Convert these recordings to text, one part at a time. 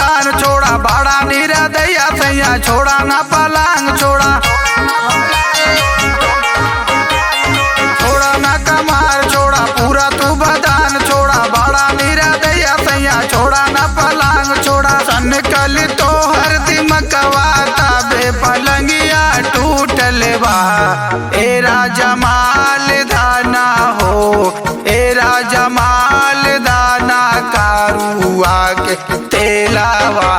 बदान छोड़ा, भाड़ा नीरा दैया सैया छोड़ा ना पलांग छोड़ा, छोड़ा ना कमार छोड़ा, पूरा तू बदान छोड़ा, भाड़ा नीरा दैया सैया छोड़ा ना पलांग छोड़ा। सन कल तो हर दिमकवा ताबे पलंगिया टूटल बा, ए राजा माल दाना हो, ए राजा माल दाना कारुआ के तेलावा,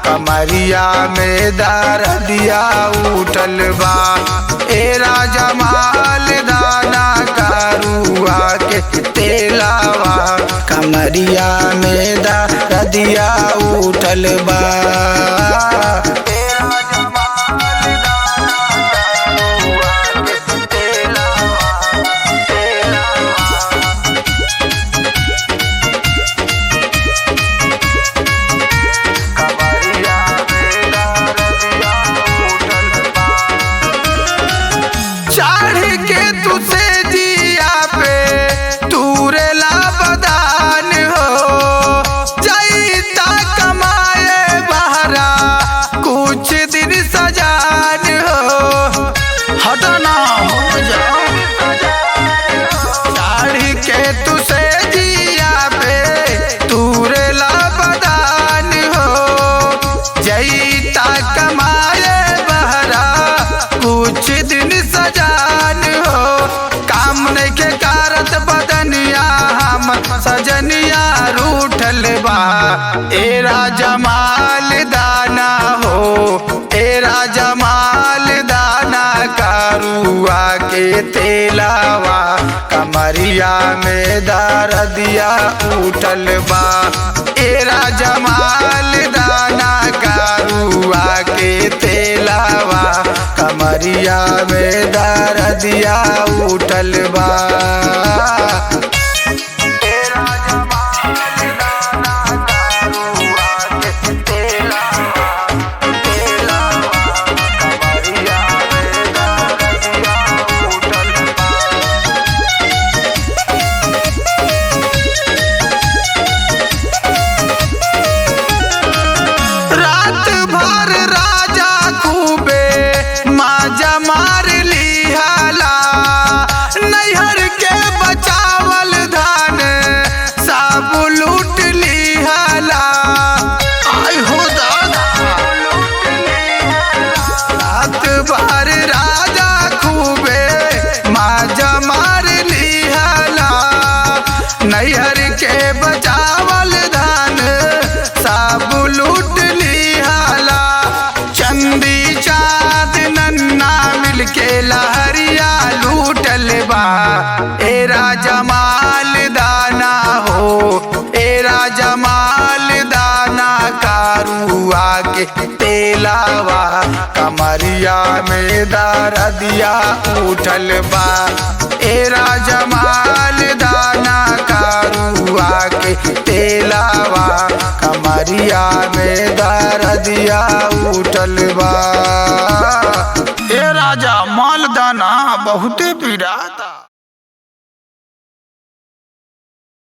कमरिया में दर्दिया उठल बा, ए राजा माल दाना कारुआ के तेलावा, कमरिया में दर्दिया उठल बा। सजनिया रूठल बा, ए राजा माल दाना हो, ए राजा माल दाना कारुआ के तेलावा, कमरिया में दर्दिया उठल बा, ए राजा माल दाना कारुआ के तेलावा, कमरिया में दर्दिया उठल बा। मार लिहाला नैहर के बचावल धान सब लूट लिहाला, आई हो दादा रात भर राजा खूबे माजा मार लिहाला, नैहर के बचावल धान सब लूट लिहाला, चंदी के लहरिया लूटल बा, ए राजा माल दाना हो, ए राजा माल दाना कारुआ के तेलावा, कमरिया में दर्दिया उठल बा, ए राजा माल दाना कारुआ के तेलावा, कमरिया में दर्दिया उठल बा। ए राजा माल दाना बहुते पीड़ाता।